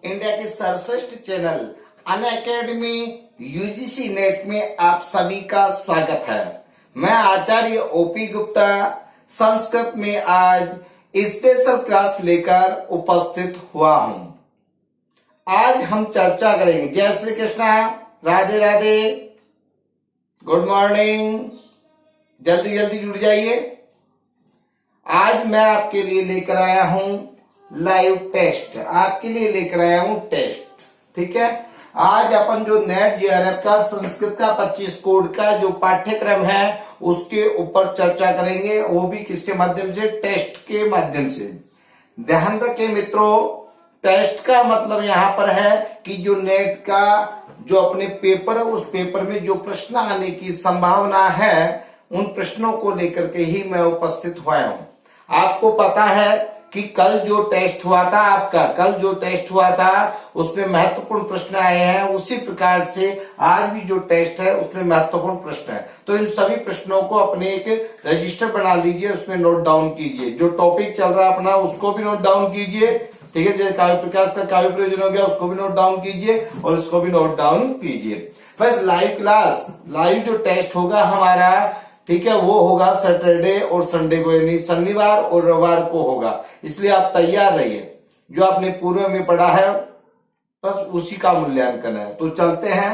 India के सर्वश्रेष्ठ channel Unacademy UGC net में आप सभी का स्वागत है। मैं आचार्य ओपी गुप्ता संस्कृत में आज स्पेशल क्लास लेकर उपस्थित हुआ हूं। आज हम चर्चा करेंगे। जय श्री कृष्णा, राधे राधे, गुड मॉर्निंग, जल्दी जल्दी जुड़ जाइए। आज मैं आपके लिए लेकर आया हूं लाइव टेस्ट, आपके लिए लेकर आया हूं टेस्ट। ठीक है, आज अपन जो नेट जेआरएफ का संस्कृत का 25 कोड का जो पाठ्यक्रम है उसके ऊपर चर्चा करेंगे, वो भी किसके माध्यम से? टेस्ट के माध्यम से। ध्यान रखें मित्रों, टेस्ट का मतलब यहां पर है कि जो नेट का जो अपने पेपर है उस पेपर में जो प्रश्न आने की संभावना है उन प्रश्नों को लेकर के ही मैं उपस्थित हुआ हूं। आपको पता है कि कल जो टेस्ट हुआ था उसमें महत्वपूर्ण प्रश्न आए हैं, उसी प्रकार से आज भी जो टेस्ट है उसमें महत्वपूर्ण प्रश्न है। तो इन सभी प्रश्नों को अपने एक रजिस्टर बना लीजिए, उसमें नोट डाउन कीजिए। जो टॉपिक चल रहा है अपना उसको भी नोट डाउन कीजिए। ठीक है, जैसे काव्य प्रकाश का काव्य प्रयोजन हो गया उसको भी नोट डाउन कीजिए और इसको भी नोट डाउन कीजिए। बस लाइव क्लास, लाइव जो टेस्ट होगा हमारा, ठीक है, वो होगा सैटरडे और संडे को, यानी शनिवार और रविवार को होगा। इसलिए आप तैयार रहिए। जो आपने पूर्व में पढ़ा है बस उसी का मूल्यांकन है। तो चलते हैं।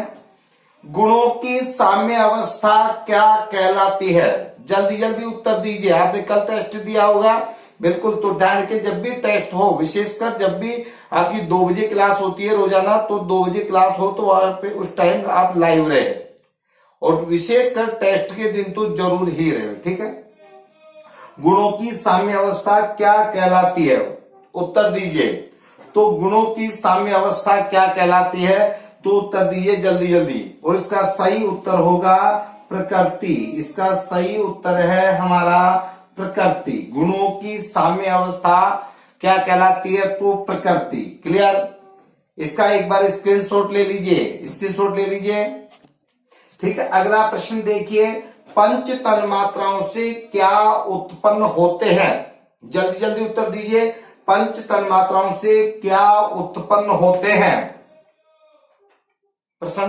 गुणों की साम्य अवस्था क्या कहलाती है? जल्दी जल्दी उत्तर दीजिए। आपने कल टेस्ट दिया होगा, बिल्कुल। तो ध्यान रखिए, जब भी टेस्ट हो, विशेषकर जब भी आपकी 2 बजे क्लास होती है रोजाना, तो 2 बजे क्लास हो तो वहां पे उस टाइम आप लाइव रहे, और विशेषकर टेस्ट के दिन तो जरूर ही रहे। ठीक है, गुणों की साम्य अवस्था क्या कहलाती है? उत्तर दीजिए। तो गुणों की साम्य अवस्था क्या कहलाती है? तो उत्तर दीजिए जल्दी जल्दी। और इसका सही उत्तर होगा प्रकृति। इसका सही उत्तर है हमारा प्रकृति। गुणों की साम्य अवस्था क्या कहलाती है? तो प्रकृति। क्लियर? इसका एक बार स्क्रीनशॉट ले लीजिए, स्क्रीनशॉट ले लीजिए। ठीक है, अगला प्रश्न देखिए। पंच तन्मात्राओं से क्या उत्पन्न होते हैं? जल्दी जल्दी उत्तर दीजिए। पंच तन्मात्राओं से क्या उत्पन्न होते हैं? प्रश्न,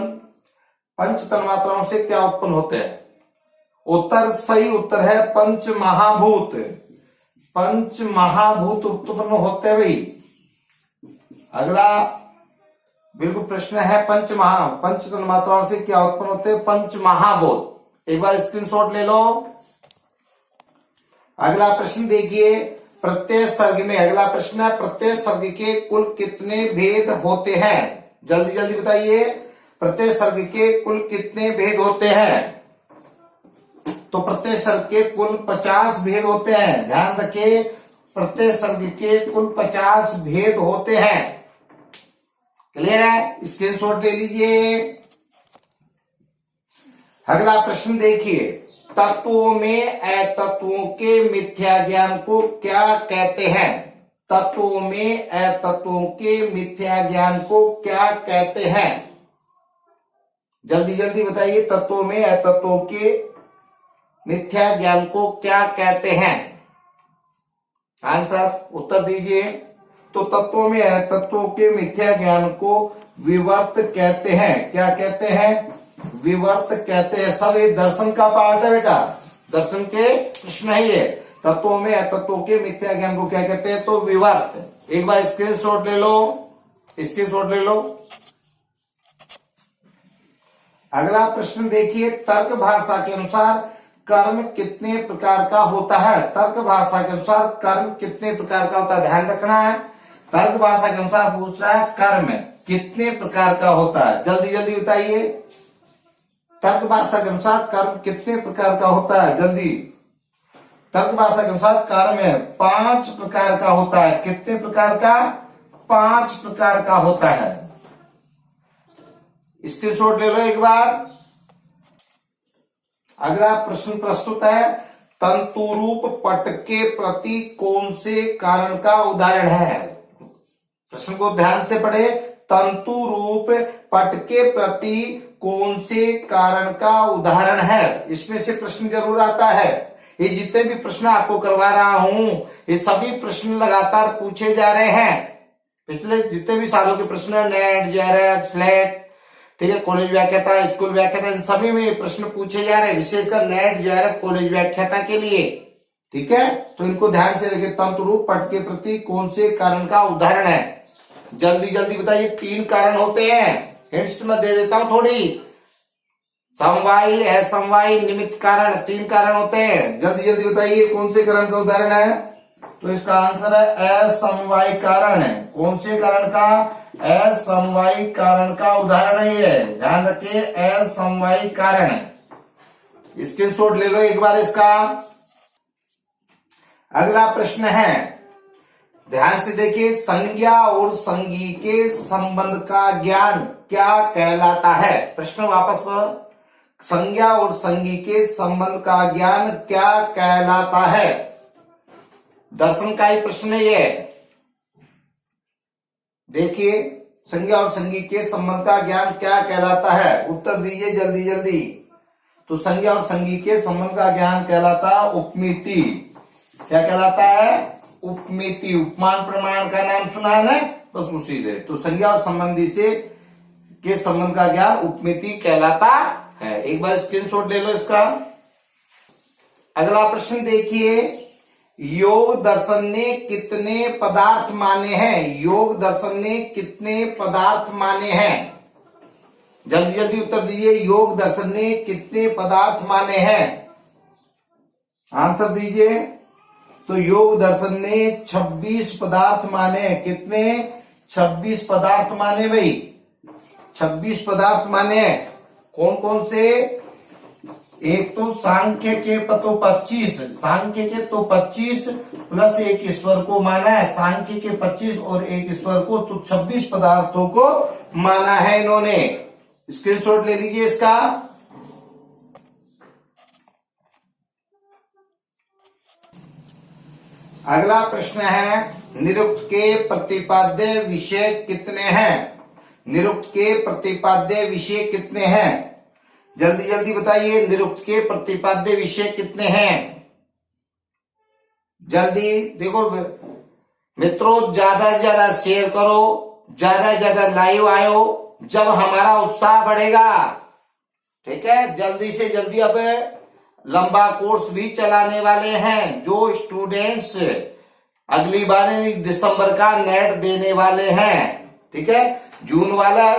पंच तन्मात्राओं से क्या उत्पन्न होते हैं? उत्तर, सही उत्तर है पंच महाभूत। पंच महाभूत उत्पन्न होते हैं भाई। अगला बिल्कुल प्रश्न है पंच तन्मात्राओं से क्या उत्पन्न होते हैं? पंच महाभूत। एक बार स्क्रीनशॉट ले लो। अगला प्रश्न देखिए। प्रत्येक सर्ग में, अगला प्रश्न है, प्रत्येक सर्ग के कुल कितने भेद होते हैं? जल्दी जल्दी बताइए। प्रत्येक सर्ग के कुल कितने भेद होते हैं? तो प्रत्येक सर्ग के कुल 50 भेद होते हैं। ध्यान रखिए, प्रत्येक सर्ग के कुल 50 भेद होते हैं। क्लियर है? स्क्रीनशॉट ले लीजिए। अगला प्रश्न देखिए। तत्वों में अतत्वों के मिथ्या ज्ञान को क्या कहते हैं? तत्वों में अतत्वों के मिथ्या ज्ञान को क्या कहते हैं? जल्दी जल्दी बताइए। तत्वों में अतत्वों के मिथ्या ज्ञान को क्या कहते हैं? आंसर, उत्तर दीजिए। तो तत्वों में अतत्वों के मिथ्या ज्ञान को विवर्त कहते हैं। क्या कहते हैं? विवर्त कहते हैं। सब ये दर्शन का पार्ट है बेटा, दर्शन के प्रश्न है ये। तत्वों में अतत्वों के मिथ्या ज्ञान को क्या कहते हैं? तो विवर्त। एक बार स्क्रीनशॉट ले लो, स्क्रीनशॉट ले लो। अगला प्रश्न देखिए। तर्क भाषा के अनुसार कर्म कितने प्रकार का होता है? तर्क भाषा के अनुसार कर्म कितने प्रकार का होता है? ध्यान रखना है। तर्क भाषा के अनुसार पूछ रहा है कर्म कितने प्रकार का होता है? जल्दी जल्दी बताइए। तर्क भाषा के अनुसार कर्म कितने प्रकार का होता है? जल्दी। तर्क भाषा के अनुसार कर्म 5 प्रकार का होता है। कितने प्रकार का? 5 प्रकार का होता है। स्क्रीनशॉट ले लो एक बार। अगला प्रश्न प्रस्तुत है। तंतुरूप पट के प्रति कौन से कारण का उदाहरण है? प्रश्न को ध्यान से पढ़े। तंतु रूप पट के प्रति कौन से कारण का उदाहरण है? इसमें से प्रश्न जरूर आता है। ये जितने भी प्रश्न आपको करवा रहा हूं ये सभी प्रश्न लगातार पूछे जा रहे हैं। पिछले जितने भी सालों के प्रश्न है, नेट, जेआरएफ, स्लेट, ठीक है, कॉलेज व्याख्याता, स्कूल व्याख्याता, इन सभी में ये प्रश्न पूछे जा रहे हैं, विशेषकर नेट, जेआरएफ, कॉलेज व्याख्याता के लिए। ठीक है, तो इनको ध्यान से रखिए। तंतु रूप पट के प्रति कौन से कारण का उदाहरण है? जल्दी जल्दी बताइए। 3 कारण होते हैं, हिंट्स मैं दे देता हूं थोड़ी। समवायी, असमवायी, निमित्त कारण, 3 कारण होते हैं। जल्दी जल्दी बताइए कौन से कारण का उदाहरण है? तो इसका आंसर है असमवायी कारण है। कौन से कारण का? असमवायी कारण का उदाहरण है ये, ध्यान रखिए, असमवायी कारण है। स्क्रीनशॉट ले लो एक बार इसका। अगला प्रश्न है, ध्यान से देखिए, संज्ञा और संज्ञी के संबंध का ज्ञान क्या कहलाता है? प्रश्न वापस पर, संज्ञा और संज्ञी के संबंध का ज्ञान क्या कहलाता है? दर्शन का ही प्रश्न है ये। देखिए, संज्ञा और संज्ञी के संबंध का ज्ञान क्या कहलाता है? उत्तर दीजिए जल्दी जल्दी। तो संज्ञा और संज्ञी के संबंध का ज्ञान कहलाता उपमिति। क्या कहलाता है? उपमिति। उपमान प्रमाण का नाम सुना है ना, बस उसी से। तो संज्ञा और संबंधी से के संबंध का ज्ञान उपमिति कहलाता है। एक बार स्क्रीनशॉट ले लो इसका। अगला प्रश्न देखिए, योग दर्शन ने कितने पदार्थ माने हैं? योग दर्शन ने कितने पदार्थ माने हैं? जल्दी जल्दी उत्तर दीजिए। योग दर्शन ने कितने पदार्थ माने हैं? आंसर दीजिए। तो योग दर्शन ने 26 पदार्थ माने। कितने? 26 पदार्थ माने भाई, 26 पदार्थ माने। कौन कौन से? एक तो सांख्य के तो 25, सांख्य के तो 25 प्लस एक ईश्वर को माना है। सांख्य के 25 और एक ईश्वर को, तो 26 पदार्थों को माना है इन्होंने। स्क्रीनशॉट ले लीजिए इसका। अगला प्रश्न है, निरुक्त के प्रतिपाद्य विषय कितने हैं? निरुक्त के प्रतिपाद्य विषय कितने हैं? जल्दी जल्दी बताइए, निरुक्त के प्रतिपाद्य विषय कितने हैं? जल्दी देखो मित्रों, ज्यादा से ज्यादा शेयर करो, ज्यादा से ज्यादा लाइव आयो, जब हमारा उत्साह बढ़ेगा। ठीक है, जल्दी से जल्दी। अब लंबा कोर्स भी चलाने वाले हैं। जो स्टूडेंट्स अगली बार दिसंबर का नेट देने वाले हैं, ठीक है, जून वाला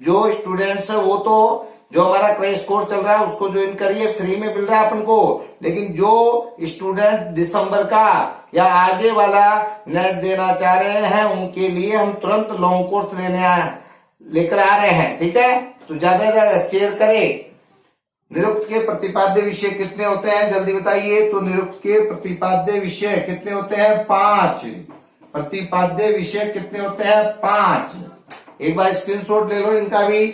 जो स्टूडेंट्स है वो तो जो हमारा क्रैश कोर्स चल रहा है उसको ज्वाइन करिए, फ्री में मिल रहा है अपन को। लेकिन जो स्टूडेंट दिसंबर का या आगे वाला नेट देना चाह रहे हैं उनके लिए हम तुरंत लॉन्ग कोर्स लेकर आ रहे हैं। ठीक है, तो ज्यादा से ज्यादा शेयर करें। निरुक्त के प्रतिपाद्य विषय कितने होते हैं? जल्दी बताइए। तो निरुक्त के प्रतिपाद्य विषय कितने होते हैं? 5। प्रतिपाद्य विषय कितने होते हैं? 5। एक बार स्क्रीनशॉट ले लो इनका भी।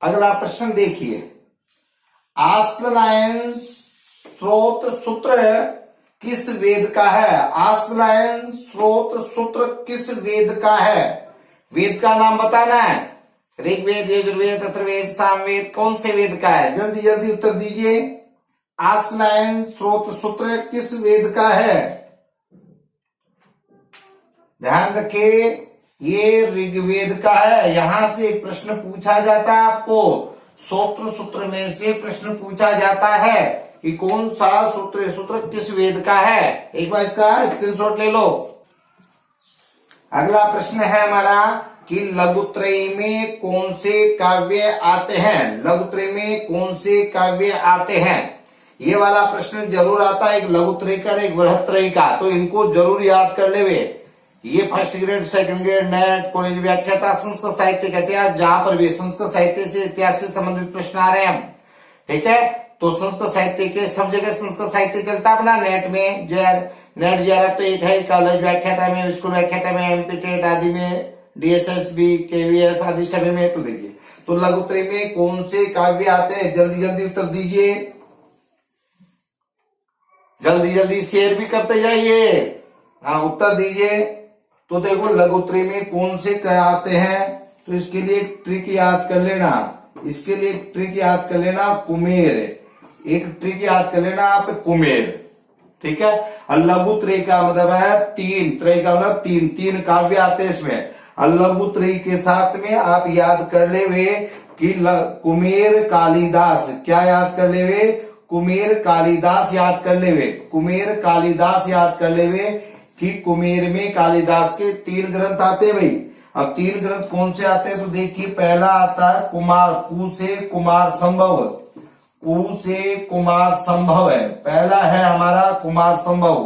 अगला प्रश्न देखिए, आश्वलायन स्रोत सूत्र किस वेद का है? आश्वलायन स्रोत सूत्र किस वेद का है? वेद का नाम बताना है। ऋग्वेद, यजुर्वेद, अथर्ववेद, सामवेद, कौन से वेद का है? जल्दी जल्दी उत्तर दीजिए। आश्वलायन स्रोत सूत्र किस वेद का है? ध्यान रखिए, ये ऋग्वेद का है। यहां से एक प्रश्न पूछा जाता है आपको, सूत्र में से प्रश्न पूछा जाता है कि कौन सा सूत्र किस वेद का है। एक बार इसका स्क्रीनशॉट ले लो। अगला प्रश्न है हमारा कि लघुत्रयी में कौन से काव्य आते हैं? लघुत्रयी में कौन से काव्य आते हैं? ये वाला प्रश्न जरूर आता है, एक लघुत्रयी का एक बृहत्त्रयी का, तो इनको जरूर याद कर ले। ये first grade, second grade, net, college व्याख्याता, संस्कृत साहित्य का इतिहास, जहां पर भी संस्कृत साहित्य से इतिहास से संबंधित प्रश्न आ रहे हैं। ठीक है, तो संस्कृत साहित्य के सब जगह संस्कृत साहित्य चलता अपना। नेट में नेट जेआरएफ तो एक है, कॉलेज व्याख्याता में, स्कूल व्याख्याता में, एमपीटेट आदि में, डीएसएसबी, केवीएस आदि सभी में। तो देखिए, तो लघुत्रयी में कौन से काव्य आते हैं? जल्दी जल्दी उत्तर दीजिए, जल्दी जल्दी शेयर भी करते जाइए। हाँ, उत्तर दीजिए। तो देखो, लघुत्रयी में कौन से आते हैं? तो इसके लिए एक ट्रिक याद कर लेना, इसके लिए एक ट्रिक याद कर लेना, कुमेर। एक ट्रिक याद कर लेना आप, कुमेर। ठीक है। और लघु त्रयी का मतलब है तीन, त्रयी का मतलब तीन, तीन काव्य आते हैं इसमें। और लघु त्रयी के साथ में आप याद कर ले वे कि कुमेर कालिदास, क्या याद कर ले वे, कुमेर कालिदास याद कर ले वे, कुमेर कालिदास याद कर ले वे कि कुमेर में कालिदास के 3 ग्रंथ आते हैं भाई। अब 3 ग्रंथ कौन से आते हैं तो देखिए, पहला आता है कुमार, कु से कुमार संभव, कु से कुमार संभव है, पहला है हमारा कुमार संभव,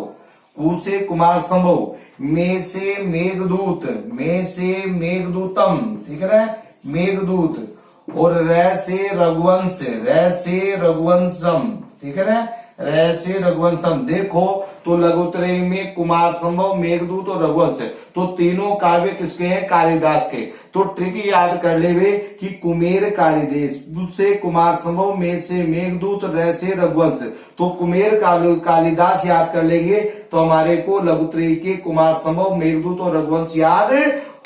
कु से कुमार संभव। मे से मेघदूत, मे से मेघदूतम, ठीक है ना, मेघदूत। और रै से रघुवंश, रै से रघुवंशम, ठीक है ना, रै से रघुवंशम। देखो तो लघुत्रयी में कुमार संभव, मेघदूत और रघुवंश, तो तीनों काव्य किसके हैं, कालिदास के। तो ट्रिक याद कर ले वे कि कुमेर कालिदास से कुमार संभव, मे से मेघदूत, रै से रघुवंश। तो कुमेर कालिदास याद कर लेंगे तो हमारे को लघुत्रयी के कुमार संभव, मेघदूत और रघुवंश याद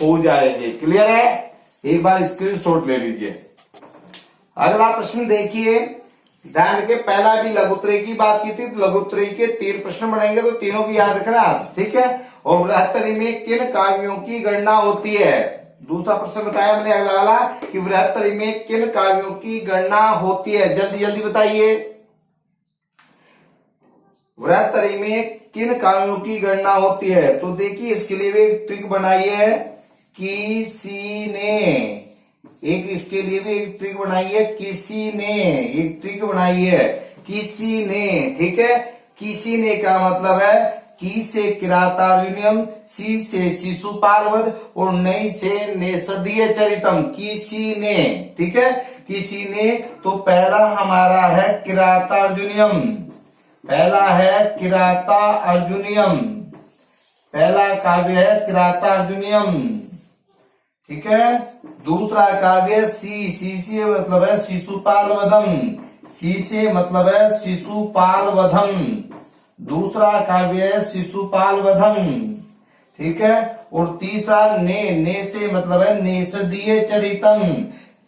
हो जाएंगे। क्लियर है, एक बार स्क्रीनशॉट ले लीजिए। अगला प्रश्न देखिए, ध्यान रखिए, पहला भी लघुत्रयी की बात की थी, तो लघुत्रयी के 3 प्रश्न बनाएंगे तो तीनों की याद रखना, ठीक है। और बृहत्तरी में किन काव्यों की गणना होती है, दूसरा प्रश्न बताया हमने अगला वाला कि बृहत्तरी में किन काव्यों की गणना होती है, जल्दी जल्दी बताइए। बृहत्तरी में किन काव्यों की गणना होती है, तो देखिए इसके लिए भी एक ट्रिक बनाई है, किसी ने, एक इसके लिए भी एक ट्रिक बनाई है, किसी ने, एक ट्रिक बनाई है, किसी ने, ठीक है। किसी ने का मतलब है की से किरातार्जुनीयम, सी से शिशुपालवध और नई से नेषधीय चरितम, किसी ने, ठीक है। किसी ने, तो पहला हमारा है किरातार्जुनीयम, पहला है किरातार्जुनीयम, पहला काव्य है किरातार्जुनीयम, ठीक है। दूसरा काव्य सी, सी से मतलब है शिशुपाल वधम, सी से मतलब है शिशुपाल वधम, दूसरा काव्य है शिशुपाल वधम, ठीक है। और तीसरा ने से मतलब है नेषधीय चरितम,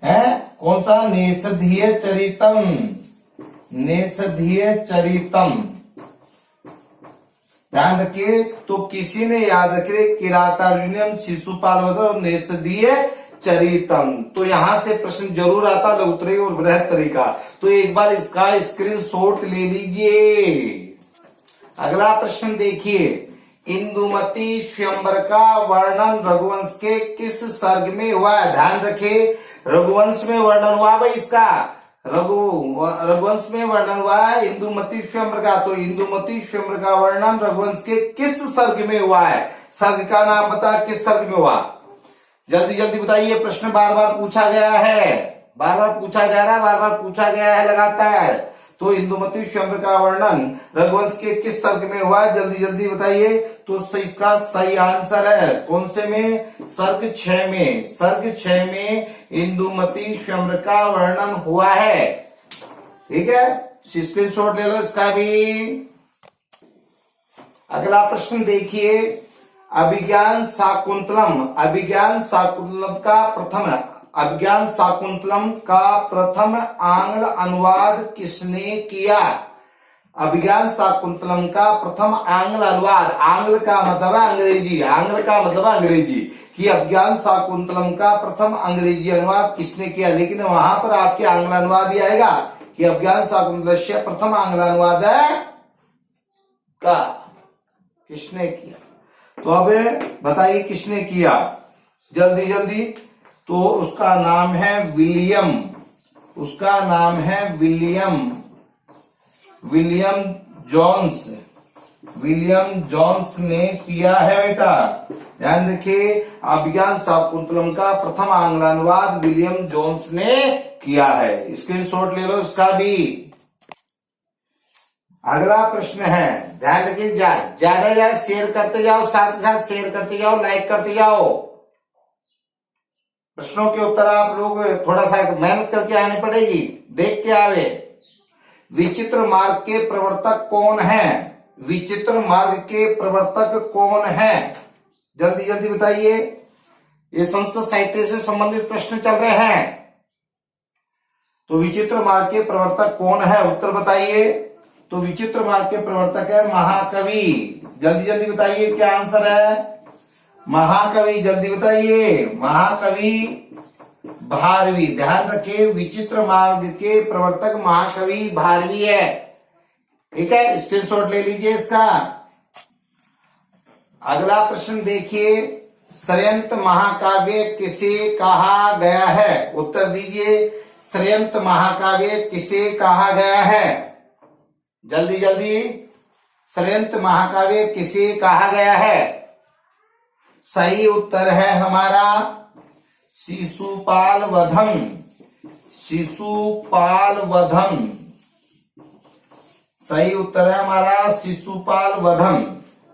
है कौन सा, नेषधीय चरितम, नेषधीय चरितम, ध्यान रखिए। तो किसी ने याद रखे किरातार्जुनीयम, शिशुपाल वध और नेषधीय चरितम। तो यहां से प्रश्न जरूर आता लघुत्रयी और बृहत्तरी का, तो एक बार इसका स्क्रीनशॉट ले लीजिए। अगला प्रश्न देखिए, इंदुमती स्वयंवर का वर्णन रघुवंश के किस सर्ग में हुआ है, ध्यान रखिए रघुवंश में वर्णन हुआ भाई इसका, रघुवंश में वर्णन हुआ है इंदुमती स्वयंवर का। तो इंदुमती स्वयंवर का वर्णन रघुवंश के किस सर्ग में हुआ है, सर्ग का नाम बता, किस सर्ग में हुआ, जल्दी जल्दी बताइए। प्रश्न बार बार पूछा गया है, बार बार पूछा जा रहा है, बार बार पूछा गया है लगातार। तो इंदुमती स्वयंवर का वर्णन रघुवंश के किस सर्ग में हुआ है, जल्दी जल्दी बताइए। तो इसका सही आंसर है कौन से में, सर्ग 6 में, सर्ग 6 में इंदुमती स्वयंवर का वर्णन हुआ है, ठीक है। स्क्रीनशॉट ले लो इसका भी। अगला प्रश्न देखिए, अभिज्ञान शाकुंतलम, अभिज्ञान शाकुंतलम का प्रथम, अभिज्ञान शाकुंतलम का प्रथम आंग्ल अनुवाद किसने किया, अभिज्ञान शाकुंतलम का प्रथम आंग्ल अनुवाद, आंग्ल का मतलब है अंग्रेजी, आंग्ल का मतलब है अंग्रेजी, कि अभिज्ञान शाकुंतलम का प्रथम अंग्रेजी अनुवाद किसने किया। लेकिन वहां पर आपके आंग्ल अनुवाद ही आएगा कि अभिज्ञान शाकुंतलस्य प्रथम आंग्ल अनुवाद है का किसने किया। तो अब बताइए किसने किया, जल्दी जल्दी। तो उसका नाम है विलियम, उसका नाम है William, William Jones, William Jones ने किया है बेटा, ध्यान रखिए। अभिज्ञान शाकुंतलम का प्रथम आंग्ल अनुवाद विलियम जोन्स ने किया है। स्क्रीनशॉट ले लो इसका भी। अगला प्रश्न है, ध्यान रखिए, ज्यादा शेयर करते जाओ, साथ ही साथ शेयर करते जाओ, लाइक करते जाओ। प्रश्नों के उत्तर आप लोग थोड़ा सा मेहनत करके आनी पड़ेगी, देख के आवे। विचित्र मार्ग के प्रवर्तक कौन है, विचित्र मार्ग के प्रवर्तक कौन है, जल्दी जल्दी बताइए। ये संस्कृत साहित्य से संबंधित प्रश्न चल रहे हैं। तो विचित्र मार्ग के प्रवर्तक कौन है, उत्तर बताइए। तो विचित्र मार्ग के प्रवर्तक है महाकवि। जल्दी जल्दी बताइए क्या आंसर है। महाकवि, जल्दी बताइए। महाकवि भारवी। ध्यान रखिए, विचित्र मार्ग के प्रवर्तक महाकवि भारवी है। ठीक है, स्क्रीनशॉट ले लीजिए इसका। अगला प्रश्न देखिए, षड्यंत्र महाकाव्य किसे कहा गया है? उत्तर दीजिए, षड्यंत्र महाकाव्य किसे कहा गया है? जल्दी जल्दी, षड्यंत्र महाकाव्य किसे कहा गया है? सही उत्तर है हमारा शिशुपाल वधम। शिशुपाल वधम सही उत्तर है हमारा शिशुपाल वधम।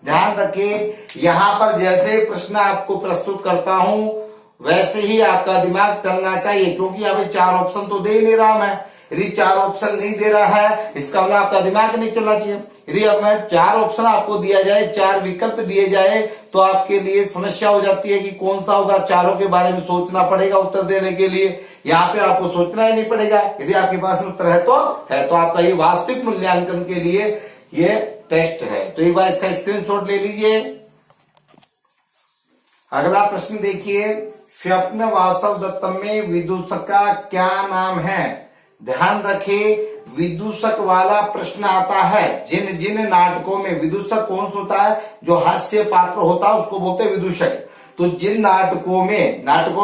ध्यान रखिए, यहां पर जैसे प्रश्न आपको प्रस्तुत करता हूं वैसे ही आपका दिमाग चलना चाहिए, क्योंकि यहाँ पे 4 ऑप्शन तो दे ही नहीं रहा मैं। यदि 4 ऑप्शन नहीं दे रहा है इसका मतलब आपका दिमाग नहीं चलना चाहिए। यदि अब मैं 4 ऑप्शन आपको दिया जाए, 4 विकल्प दिए जाए, तो आपके लिए समस्या हो जाती है कि कौन सा होगा। चारों के बारे में सोचना पड़ेगा उत्तर देने के लिए। यहाँ पे आपको सोचना ही नहीं पड़ेगा। यदि आपके पास उत्तर है तो आपका ये वास्तविक मूल्यांकन के लिए ये टेस्ट है। तो एक बार इसका स्क्रीनशॉट ले लीजिए। अगला प्रश्न देखिए, स्वप्न वासव दत्तम में विदूषक का क्या नाम है? ध्यान रखिए, विदूषक वाला प्रश्न आता है। जिन जिन नाटकों में विदूषक कौन सा होता है? जो हास्य पात्र होता है उसको बोलते हैं विदूषक। तो जिन नाटकों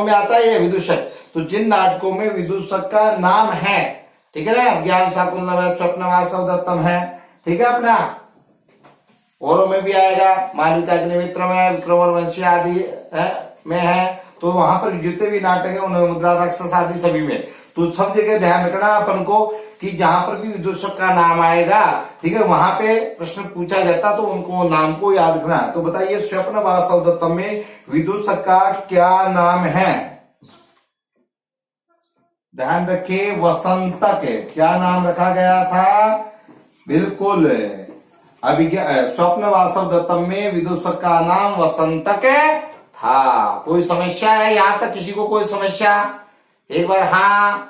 में आता है ये विदूषक, तो जिन नाटकों में विदूषक का नाम है, ठीक है ना, ज्ञान शाकुंतलम है, स्वप्न वासव दत्तम है, ठीक है अपना, औरों में भी आएगा, मालविका अग्निमित्र में, विक्रमोर्वशी आदि में है। तो वहां पर जितने भी नाटक है उनमें मुद्रा राक्षस आदि सभी में, तो सब जगह ध्यान रखना अपन को कि जहां पर भी विदूषक का नाम आएगा, ठीक है, वहां पे प्रश्न पूछा जाता तो उनको नाम को याद रखना। तो बताइए, स्वप्न वासव दत्तम में विदूषक का क्या नाम है? ध्यान रखिए, वसंतक। क्या नाम रखा गया था? बिल्कुल, स्वप्न वासव दत्तम में विदूषक का नाम वसंतक था। कोई समस्या है यहां तक? किसी को कोई समस्या? एक बार हाँ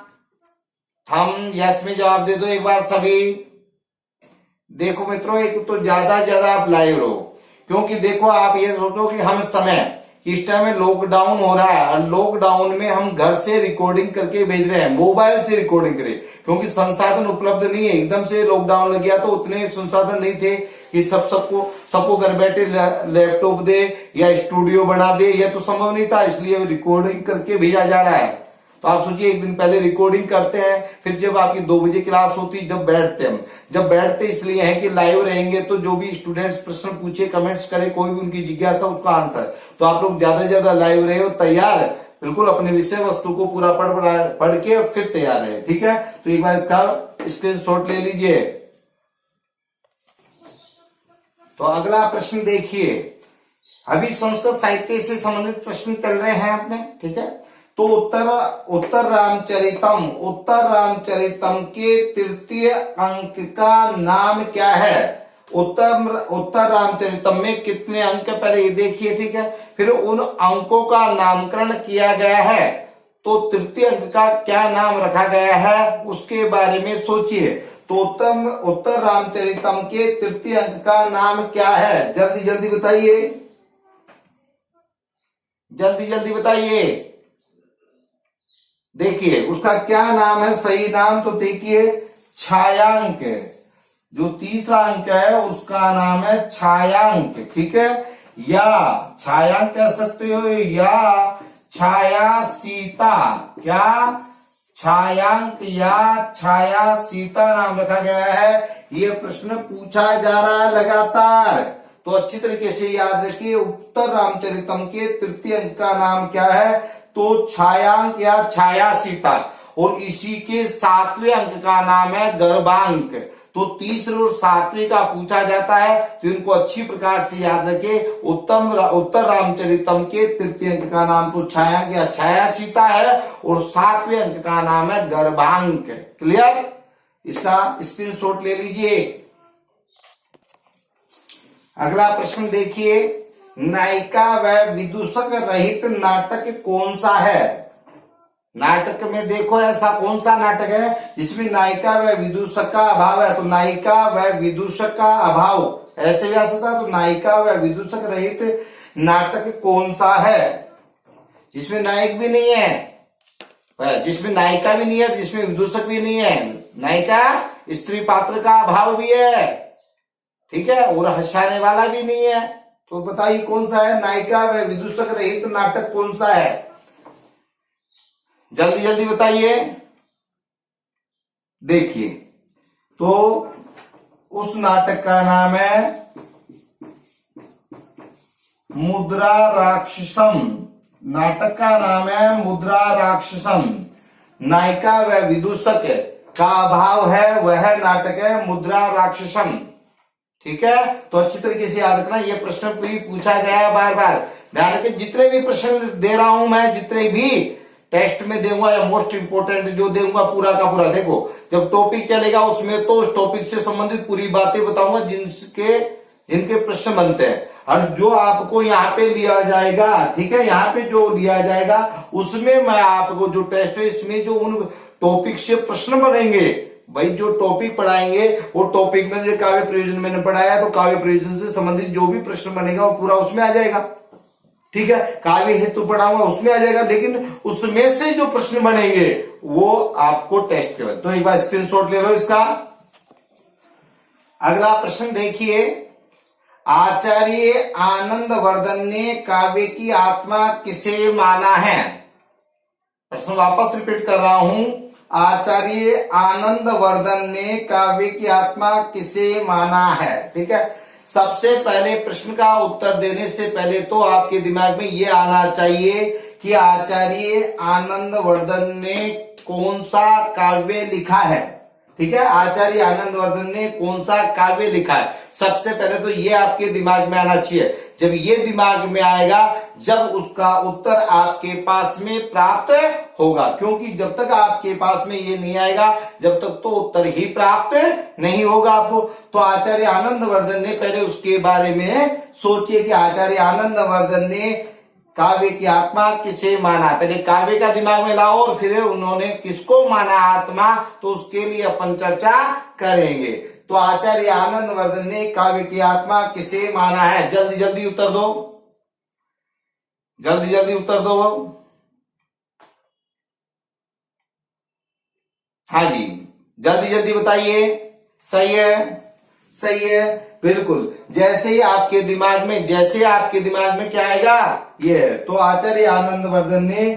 हम यस में जवाब दे दो एक बार सभी। देखो मित्रों, एक तो ज्यादा से ज्यादा आप लाइव रहो, क्योंकि देखो आप ये सोचो कि हम समय इस टाइम में लॉकडाउन हो रहा है, और लॉकडाउन में हम घर से रिकॉर्डिंग करके भेज रहे हैं, मोबाइल से रिकॉर्डिंग करें, क्योंकि संसाधन उपलब्ध नहीं है। एकदम से लॉकडाउन लग गया तो उतने संसाधन नहीं थे कि सबको घर बैठे लैपटॉप दे या स्टूडियो बना दे, यह तो संभव नहीं था, इसलिए रिकॉर्डिंग करके भेजा जा रहा है। तो आप सोचिए, एक दिन पहले रिकॉर्डिंग करते हैं, फिर जब आपकी 2 बजे क्लास होती, जब बैठते इसलिए है कि लाइव रहेंगे तो जो भी स्टूडेंट्स प्रश्न पूछे, कमेंट्स करे, कोई भी उनकी जिज्ञासा उसका आंसर, तो आप लोग ज्यादा से ज्यादा लाइव रहे हो, तैयार है बिल्कुल, अपने विषय वस्तु को पूरा पढ़ के फिर तैयार है। ठीक है, तो एक बार इसका स्क्रीनशॉट ले लीजिए। तो अगला प्रश्न देखिए, अभी संस्कृत साहित्य से संबंधित प्रश्न चल रहे हैं अपने, ठीक है। तो उत्तर रामचरितम के तृतीय अंक का नाम क्या है? उत्तर रामचरितम में कितने अंक, पहले ये देखिए, ठीक है, फिर उन अंकों का नामकरण किया गया है, तो तृतीय अंक का क्या नाम रखा गया है उसके बारे में सोचिए। तो उत्तर रामचरितम के तृतीय अंक का नाम क्या है? जल्दी जल्दी बताइए, जल्दी जल्दी बताइए। देखिए उसका क्या नाम है, सही नाम तो देखिए छायांक। जो तीसरा अंक है उसका नाम है छायांक, ठीक है, या छायांक कह सकते हो, या छाया सीता, क्या छायांक या छाया सीता नाम रखा गया है। ये प्रश्न पूछा जा रहा है लगातार, तो अच्छी तरीके से याद रखिए। उत्तर रामचरितम के तृतीय अंक का नाम क्या है? तो छायांक या छाया सीता, और इसी के 7वें अंक का नाम है गर्भांक। तो तीसरे और 7वें का पूछा जाता है, तो इनको अच्छी प्रकार से याद रखे। उत्तर रामचरितम के तृतीय अंक का नाम तो छायांक या छाया सीता है, और 7वें अंक का नाम है गर्भांक। क्लियर? इसका स्क्रीनशॉट ले लीजिए। अगला प्रश्न देखिए, नायिका व विदूषक रहित नाटक कौन सा है? नाटक में देखो ऐसा कौन सा नाटक है जिसमें नायिका व विदूषक का अभाव है, तो नायिका व विदूषक का अभाव ऐसे भी आ सकता है। तो नायिका व विदूषक रहित नाटक कौन सा है जिसमें नायक भी नहीं है, जिसमें नायिका भी नहीं है, जिसमें विदूषक भी नहीं है, नायिका स्त्री पात्र का अभाव भी है, ठीक है, और हंसाने वाला भी नहीं है। तो बताइए कौन सा है, नायिका व विदूषक रहित नाटक कौन सा है, जल्दी जल्दी बताइए। देखिए तो उस नाटक का नाम है मुद्रा राक्षसम। नाटक का नाम है मुद्रा राक्षसम। नायिका व विदूषक का अभाव है, वह नाटक है मुद्रा राक्षसम। ठीक है, तो अच्छी तरीके से याद रखना, यह प्रश्न भी पूछा गया है बार बार। ध्यान रखिए, जितने भी प्रश्न दे रहा हूं मैं, जितने भी टेस्ट में दूंगा या मोस्ट इंपोर्टेंट जो दूंगा पूरा का पूरा, देखो जब टॉपिक चलेगा उसमें तो उस टॉपिक से संबंधित पूरी बातें बताऊंगा जिनके प्रश्न बनते हैं। और जो आपको यहाँ पे लिया जाएगा, ठीक है, यहाँ पे जो लिया जाएगा उसमें मैं आपको जो टेस्ट है इसमें जो उन टॉपिक से प्रश्न बनेंगे, भाई जो टॉपिक पढ़ाएंगे वो टॉपिक में जो काव्य प्रयोजन मैंने पढ़ाया, तो काव्य प्रयोजन से संबंधित जो भी प्रश्न बनेगा वो पूरा उसमें आ जाएगा। ठीक है, काव्य हेतु पढ़ाऊंगा उसमें आ जाएगा, लेकिन उसमें से जो प्रश्न बनेंगे वो आपको टेस्ट के बाद। तो एक बार स्क्रीनशॉट ले लो इसका। अगला प्रश्न देखिए, आचार्य आनंदवर्धन ने काव्य की आत्मा किसे माना है। प्रश्न वापस रिपीट कर रहा हूं, आचार्य आनंदवर्धन ने काव्य की आत्मा किसे माना है। ठीक है, सबसे पहले प्रश्न का उत्तर देने से पहले तो आपके दिमाग में यह आना चाहिए कि आचार्य आनंदवर्धन ने कौन सा काव्य लिखा है। ठीक है, आचार्य आनंदवर्धन ने कौन सा काव्य लिखा है, सबसे पहले तो ये आपके दिमाग में आना चाहिए। जब ये दिमाग में आएगा जब उसका उत्तर आपके पास में प्राप्त होगा, क्योंकि जब तक आपके पास में ये नहीं आएगा जब तक तो उत्तर ही प्राप्त नहीं होगा आपको। तो आचार्य आनंदवर्धन ने, पहले उसके बारे में सोचिए कि आचार्य आनंदवर्धन ने काव्य की आत्मा किसे माना। पहले काव्य का दिमाग में लाओ और फिर उन्होंने किसको माना आत्मा, तो उसके लिए अपन चर्चा करेंगे। तो आचार्य आनंदवर्धन ने काव्य की आत्मा किसे माना है, जल्दी जल्दी उत्तर दो, जल्दी जल्दी उत्तर दो। हाँ जी, जल्दी जल्दी बताइए। सही है, सही है, बिल्कुल। जैसे ही आपके दिमाग में क्या आएगा ये, तो आचार्य आनंदवर्धन ने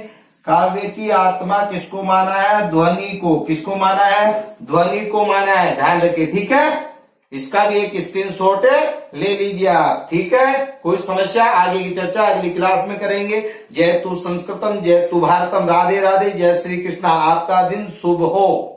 काव्य की आत्मा किसको माना है, ध्वनि को। किसको माना है, ध्वनि को माना है, ध्यान रखिए। ठीक है, इसका भी एक स्क्रीनशॉट ले लीजिए आप। ठीक है, कोई समस्या, आगे की चर्चा अगली क्लास में करेंगे। जय तु संस्कृतम, जय तु भारतम, राधे राधे, जय श्री कृष्णा। आपका दिन शुभ हो।